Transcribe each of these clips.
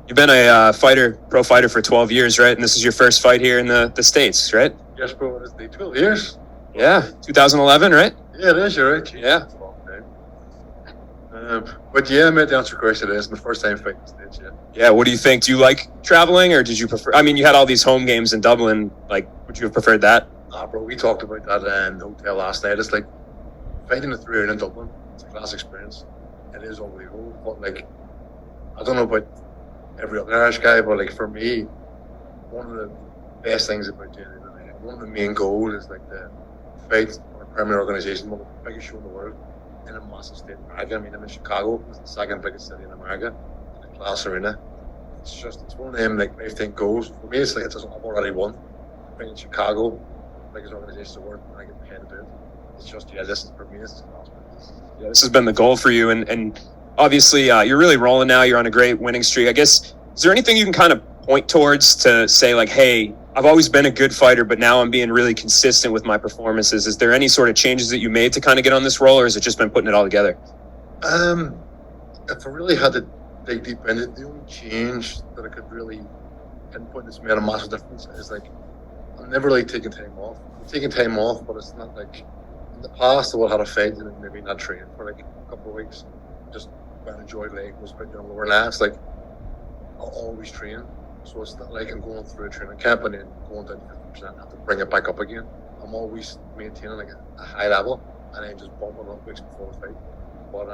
You've been a pro fighter for 12 years, right? And this is your first fight here in the States, right? Yes, bro. It's the 12 years. Yeah, 2011, right? Yeah, it is. You're right. Yeah. That's a long time. But yeah, mate, the answer to your question is my first time fighting in the States. Yeah. Yeah. What do you think? Do you like traveling, or did you prefer? I mean, you had all these home games in Dublin. Like, would you have preferred that? Bro, we talked about that in the hotel last night. It's like fighting the 3 in Dublin. It's a class experience. It is unbelievable. But like, I don't know about every other Irish guy, but like for me, one of the best things about doing it, one of the main goals is like the fight or a premier organization, one of the biggest show in the world in a massive state in America. I mean, I'm in Chicago. It's the second biggest city in America, in a class arena. It's one of them like lifetime goals. For me, it's like I've already won. Being in Chicago, biggest organization in the world, and I get paid to do it. It's just, this is for me, this is awesome. Yeah, this has been the goal for you, and obviously you're really rolling now. You're on a great winning streak. I guess, is there anything you can kind of point towards to say like, hey, I've always been a good fighter, but now I'm being really consistent with my performances? Is there any sort of changes that you made to kind of get on this roll, or has it just been putting it all together? If I really had to dig deep into it, the only change that I could really pinpoint that's made a massive difference is like, I'm never really taking time off. I'm taking time off, but it's not like in the past I would have had a fight and maybe not train for like a couple of weeks. Just enjoy leg was putting on lower lats. Like, I'll always train. So it's not like I'm going through a training camp and then going down to 50% and have to bring it back up again. I'm always maintaining like a high level and then just bumping up weeks before the fight. But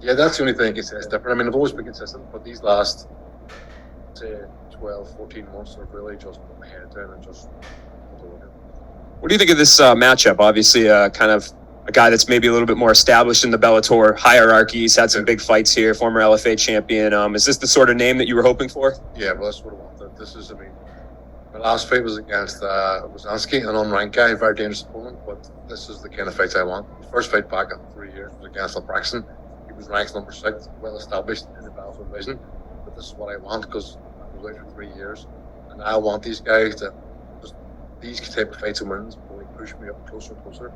yeah, that's the only thing I can say is different. I mean, I've always been consistent, but these last, say, 12, 14 months I've really just put my head down and just doing it. What do you think of this matchup? Obviously, kind of a guy that's maybe a little bit more established in the Bellator hierarchy. He's had some big fights here, former LFA champion. Is this the sort of name that you were hoping for? Yeah, well, that's what I wanted. This is, my last fight was against Wazanski, an unranked guy, a very dangerous opponent, but this is the kind of fights I want. The first fight back in 3 years was against Braxton. He was ranked number 6, well established in the Bellator division. But this is what I want because I was out for 3 years. And I want these guys to, these type of fights and wins will push me up closer and closer to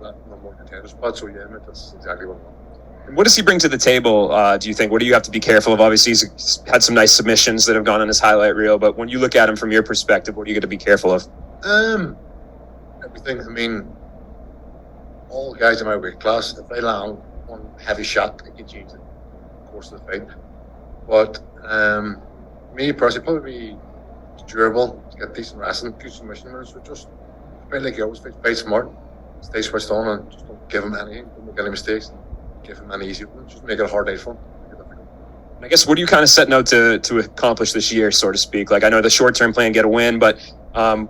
that number 1 contender spot. So yeah, that's exactly what I want. And what does he bring to the table, do you think? What do you have to be careful of? Obviously, he's had some nice submissions that have gone on his highlight reel, but when you look at him from your perspective, what are you going to be careful of? Everything. I mean, all guys in my weight class, if they land one heavy shot, they can change the course of the fight. But me personally, probably be durable, get decent wrestling, good submission moves, so just fight like you always fight smart, stay switched on, and just don't give him anything, don't make any mistakes, give him any easy ones, just make it a hard day for him. And I guess, what are you kind of setting out to accomplish this year, so to speak? Like, I know the short-term plan, get a win, but how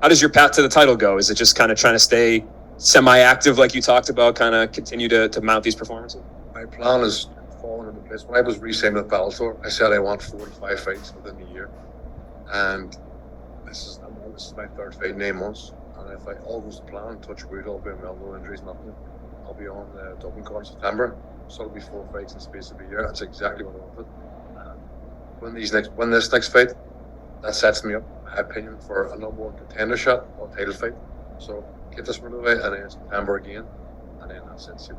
does your path to the title go? Is it just kind of trying to stay semi-active like you talked about, kind of continue to mount these performances? My plan is falling into place. When I was re-signed with Bellator, I said I want 4 to 5 fights within the year. And this is my 3rd fight in 8 months. And if all goes to plan, touch wood, all being well, no injuries, nothing, I'll be on the Dublin card in September. So it'll be 4 fights in the space of a year. That's exactly what I wanted. When this next fight, that sets me up, in my opinion, for a number 1 contender shot or title fight. So get this one away, and then in September again, and then that's it.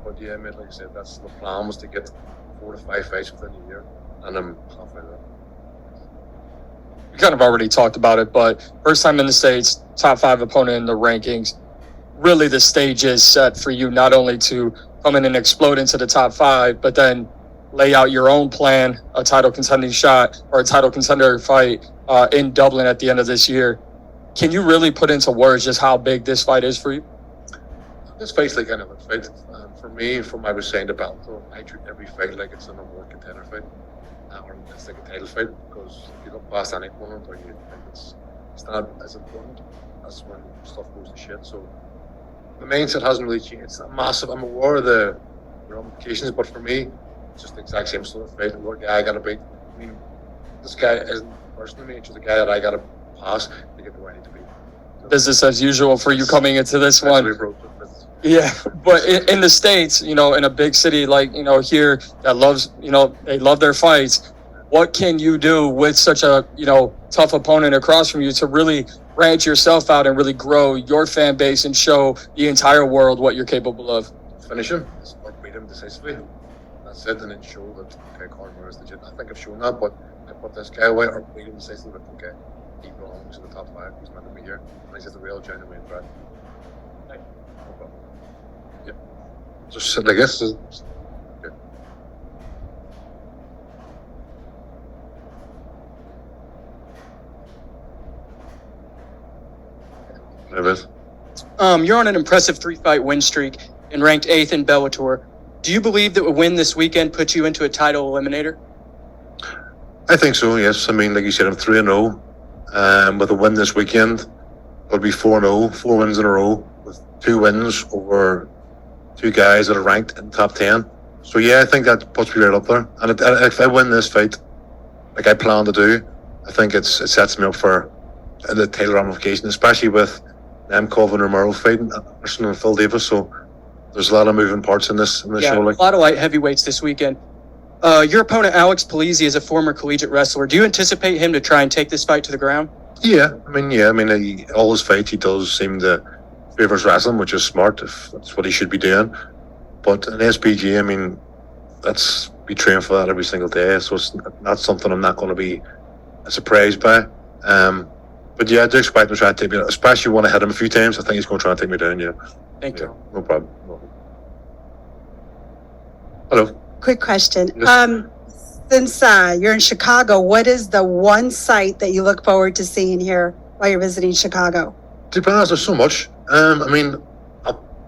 But yeah, mate, like I said, that's the plan, was to get 4 to 5 fights within a year, and I'm halfway there. We kind of already talked about it, but first time in the States, top 5 opponent in the rankings. Really, the stage is set for you not only to come in and explode into the top 5, but then lay out your own plan, a title contending shot or a title contender fight in Dublin at the end of this year. Can you really put into words just how big this fight is for you? This fight's like any other fight. For me, from I was saying to Bellator, I treat every fight like it's a number 1 contender fight, or it's like a title fight, because if you look past any opponent, or you think it's not as important, that's when stuff goes to shit. So the mindset hasn't really changed. It's not massive. I'm aware of the ramifications, but for me, it's just the exact same sort of fight. What guy I got to beat? I mean, this guy isn't personally me. It's just a guy that I got to pass to get where I need to be. So, business as usual for you coming into this one. Yeah, but in the States, in a big city like, here that loves, they love their fights. What can you do with such a, tough opponent across from you to really branch yourself out and really grow your fan base and show the entire world what you're capable of? Finish him, or beat him decisively. That's it, and then show that, okay, Karl Moore is legit. I think I've shown that, but I put this guy away, or we can say to him, okay, he belongs in the top 5. He's meant to be here. And he's a real genuine threat. No problem. Yeah. Just I guess. Okay. There it is. You're on an impressive 3-fight win streak and ranked 8th in Bellator. Do you believe that a win this weekend puts you into a title eliminator? I think so, yes. I mean, like you said, I'm 3-0. With a win this weekend, it'll be 4-0, 4 wins in a row, with 2 wins over 2 guys that are ranked in the top 10. So, yeah, I think that puts me right up there. And if I win this fight, like I plan to do, I think it sets me up for the title ramification, especially with Nemkov and Romero fighting, Anderson and Phil Davis. So, there's a lot of moving parts in this show. Like, a lot of light heavyweights this weekend. Your opponent, Alex Polizzi, is a former collegiate wrestler. Do you anticipate him to try and take this fight to the ground? Yeah. All his fights, he does seem to favours wrestling, which is smart, if that's what he should be doing. But in SPG, we train for that every single day, so it's not something I'm not going to be surprised by. But yeah, I do expect him to try and take me down, especially when I hit him a few times. I think he's going to try and take me down, yeah. Thank you. No problem. Hello. Quick question. Yes. Since you're in Chicago, what is the one site that you look forward to seeing here while you're visiting Chicago? To be honest, there's so much. I've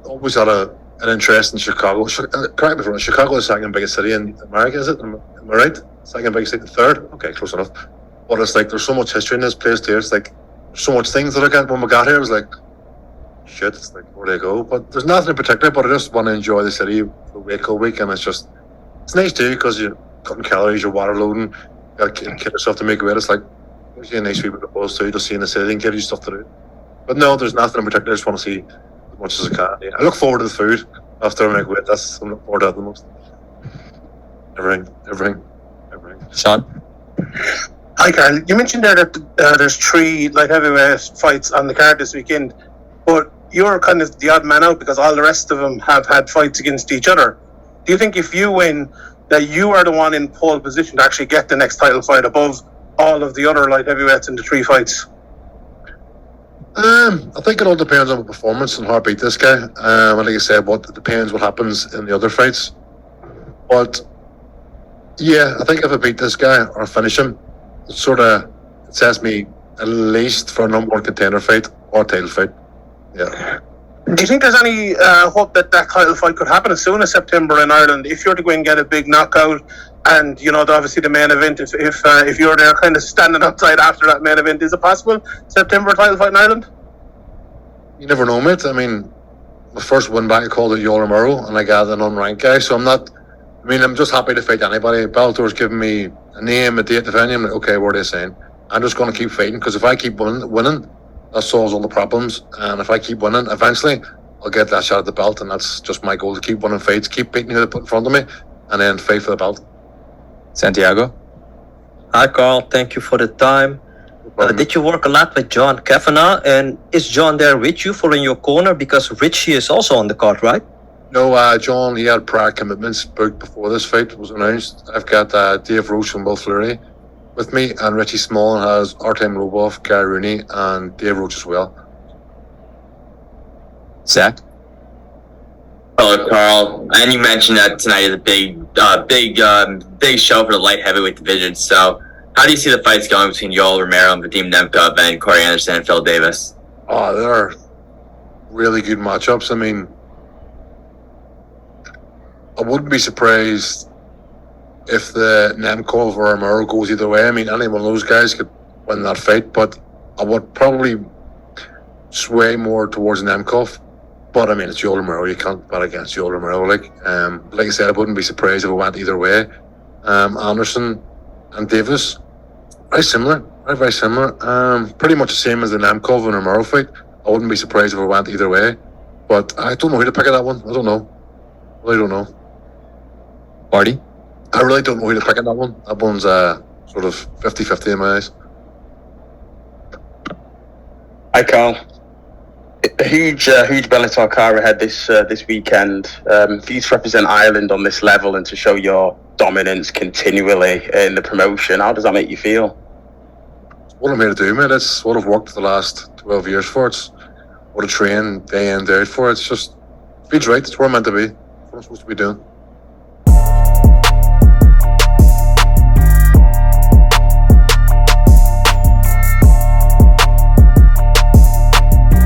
always had an interest in Chicago. Correct me if I'm wrong, Chicago is the second biggest city in America, is it? Am I right? Second biggest city, third? Okay, close enough. But it's like, there's so much history in this place too. It's like, there's so much things to look at. When we got here, it was like, shit, it's like, where do I go? But there's nothing in particular, but I just want to enjoy the city for week all week, and it's nice too, because you're cutting calories, you're water loading, you got to kid yourself to make weight. It's like, there's a nice people to pose to, just seeing the city and give you stuff to do. But no, there's nothing in particular. I just want to see as much as I can. Yeah. I look forward to the food after I make weight. That's what I'm looking forward to the most. Everything. Sean? Hi, Karl. You mentioned there that there's 3 light heavyweight fights on the card this weekend, but you're kind of the odd man out because all the rest of them have had fights against each other. Do you think if you win, that you are the one in pole position to actually get the next title fight above all of the other light heavyweights in the 3 fights? I think it all depends on the performance and how I beat this guy. And like I said, it depends what happens in the other fights. But yeah, I think if I beat this guy or finish him, it sets me at least for a number 1 contender fight or title fight. Yeah. Do you think there's any hope that title fight could happen as soon as September in Ireland? If you're to go and get a big knockout, and obviously the main event, if you're there kind of standing outside after that main event, is it possible September title fight in Ireland? You never know, mate. My first win back, I called it Yoel Romero, and I got an unranked guy. So I'm just happy to fight anybody. Bellator's giving me a name, a date, the venue. I'm like, okay, what are they saying? I'm just going to keep fighting, because if I keep winning, that solves all the problems. And if I keep winning, eventually I'll get that shot at the belt, and that's just my goal, to keep winning fights, keep beating who they put in front of me, and then fight for the belt. Santiago? Hi, Carl. Thank you for the time. Did you work a lot with John Kavanagh? And is John there with you, for in your corner? Because Richie is also on the card, right? No, John, he had prior commitments booked before this fight was announced. I've got Dave Roach and Will Fleury with me, and Richie Small has Artem Lobov, Gary Rooney, and Dave Roach as well. Zach? Hello, Carl. And you mentioned that tonight is a big show for the light heavyweight division. So, how do you see the fights going between Yoel Romero and Vadim Nemkov and Corey Anderson and Phil Davis? Oh, they're really good matchups. I wouldn't be surprised if the Nemkov or Romero goes either way. Any one of those guys could win that fight, but I would probably sway more towards Nemkov. But it's Yoel Romero. You can't bet against Yoel Romero. Like I said, I wouldn't be surprised if it went either way. Anderson and Davis, very similar. Pretty much the same as the Nemkov and Romero fight. I wouldn't be surprised if it went either way. But I don't know who to pick at that one. I don't know. I really don't know. Marty? I really don't know who to pick at that one. That one's sort of 50-50 in my eyes. Hi, Carl. A huge Bellator card ahead this weekend. For you to represent Ireland on this level and to show your dominance continually in the promotion. How does that make you feel? What I'm here to do, mate. It's what I've worked the last 12 years for. It's what I train day in, day out for. It's just feels right. It's where I'm meant to be. It's what I'm supposed to be doing.